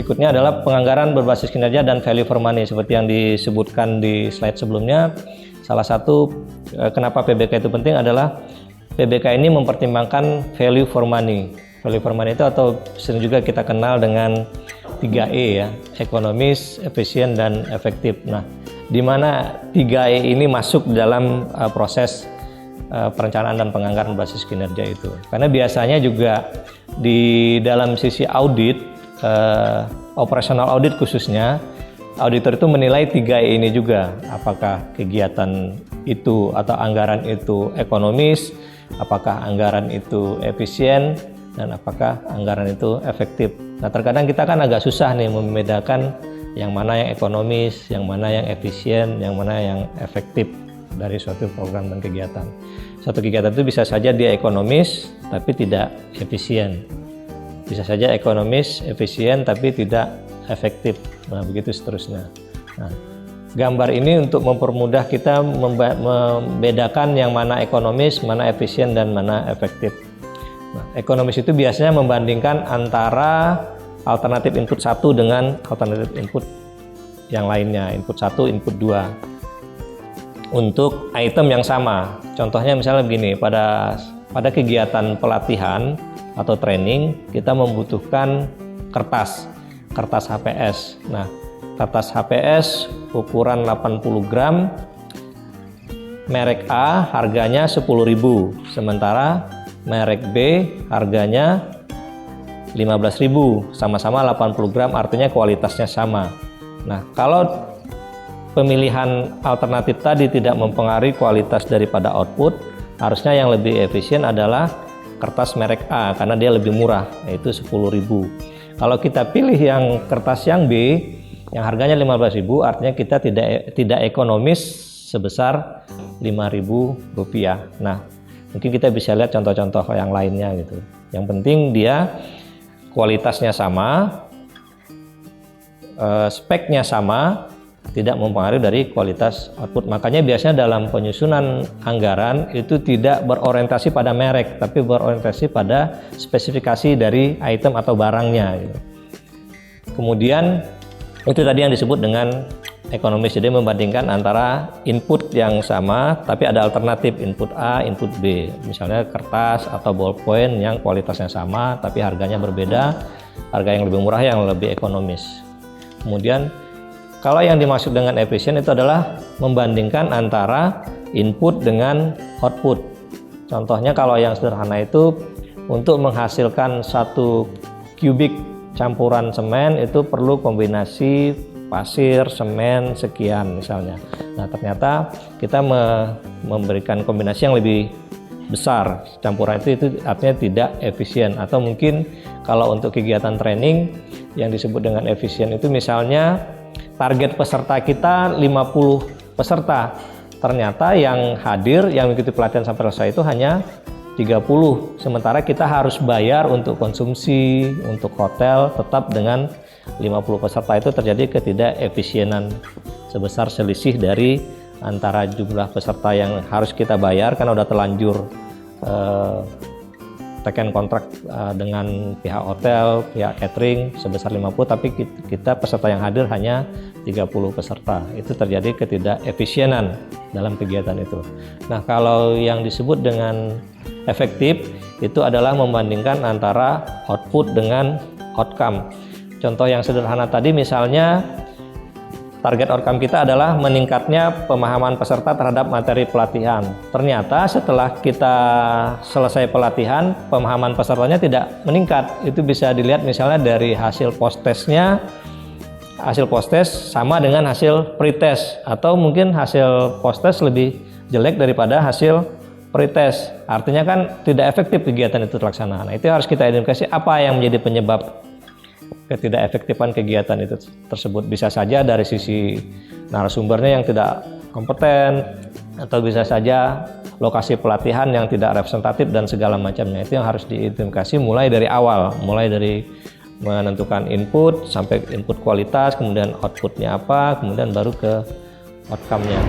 berikutnya adalah penganggaran berbasis kinerja dan value for money. Seperti yang disebutkan di slide sebelumnya, salah satu kenapa PBK itu penting adalah PBK ini mempertimbangkan value for money. Value for money itu atau sering juga kita kenal dengan 3E ya, ekonomis, efisien, dan efektif. Nah, di mana 3E ini masuk dalam proses perencanaan dan penganggaran berbasis kinerja itu. Karena biasanya juga di dalam sisi audit, operasional audit khususnya, auditor itu menilai 3E ini juga. Apakah kegiatan itu atau anggaran itu ekonomis, apakah anggaran itu efisien, dan apakah anggaran itu efektif. Nah, terkadang kita kan agak susah nih membedakan yang mana yang ekonomis, yang mana yang efisien, yang mana yang efektif dari suatu program dan kegiatan. Suatu kegiatan itu bisa saja dia ekonomis tapi tidak efisien. Bisa saja ekonomis, efisien tapi tidak efektif. Nah, begitu seterusnya. Nah, gambar ini untuk mempermudah kita membedakan yang mana ekonomis, mana efisien, dan mana efektif. Nah, ekonomis itu biasanya membandingkan antara alternatif input 1 dengan alternatif input yang lainnya, input 1, input 2 untuk item yang sama. Contohnya misalnya begini, pada kegiatan pelatihan atau training kita membutuhkan kertas HPS. Nah, kertas HPS ukuran 80 gram, merek A harganya 10.000, sementara merek B harganya 15.000, sama-sama 80 gram, artinya kualitasnya sama. Nah, kalau pemilihan alternatif tadi tidak mempengaruhi kualitas daripada output, harusnya yang lebih efisien adalah kertas merek A karena dia lebih murah, yaitu 10.000. Kalau kita pilih yang kertas yang B yang harganya 15.000, artinya kita tidak ekonomis sebesar 5.000 rupiah. Nah, mungkin kita bisa lihat contoh-contoh yang lainnya gitu. Yang penting dia kualitasnya sama, speknya sama, tidak mempengaruhi dari kualitas output. Makanya biasanya dalam penyusunan anggaran itu tidak berorientasi pada merek, tapi berorientasi pada spesifikasi dari item atau barangnya gitu. Kemudian itu tadi yang disebut dengan ekonomis, jadi membandingkan antara input yang sama tapi ada alternatif input A, input B. Misalnya kertas atau ballpoint yang kualitasnya sama tapi harganya berbeda, harga yang lebih murah yang lebih ekonomis. Kemudian kalau yang dimaksud dengan efisien itu adalah membandingkan antara input dengan output. Contohnya kalau yang sederhana itu untuk menghasilkan 1 kubik campuran semen itu perlu kombinasi pasir, semen, sekian misalnya. Nah, ternyata kita memberikan kombinasi yang lebih besar. Campuran itu artinya tidak efisien. Atau mungkin kalau untuk kegiatan training yang disebut dengan efisien itu misalnya target peserta kita 50 peserta. Ternyata yang hadir, yang mengikuti pelatihan sampai selesai itu hanya 30. Sementara kita harus bayar untuk konsumsi, untuk hotel, tetap dengan 50 peserta. Itu terjadi ketidakefisienan sebesar selisih dari antara jumlah peserta yang harus kita bayar karena udah terlanjur teken kontrak dengan pihak hotel, pihak catering sebesar 50, tapi kita peserta yang hadir hanya 30 peserta. Itu terjadi ketidakefisienan dalam kegiatan itu. Nah, kalau yang disebut dengan efektif itu adalah membandingkan antara output dengan outcome. Contoh yang sederhana tadi misalnya target outcome kita adalah meningkatnya pemahaman peserta terhadap materi pelatihan. Ternyata setelah kita selesai pelatihan, pemahaman pesertanya tidak meningkat. Itu bisa dilihat misalnya dari hasil post-testnya. Hasil post-test sama dengan hasil pre-test, atau mungkin hasil post-test lebih jelek daripada hasil pre-test. Artinya kan tidak efektif kegiatan itu terlaksana. Nah, itu harus kita identifikasi apa yang menjadi penyebab ketidakefektifan kegiatan itu tersebut. Bisa saja dari sisi narasumbernya yang tidak kompeten, atau bisa saja lokasi pelatihan yang tidak representatif dan segala macamnya. Itu yang harus diidentifikasi mulai dari awal, mulai dari menentukan input sampai input kualitas, kemudian outputnya apa, kemudian baru ke outcome-nya.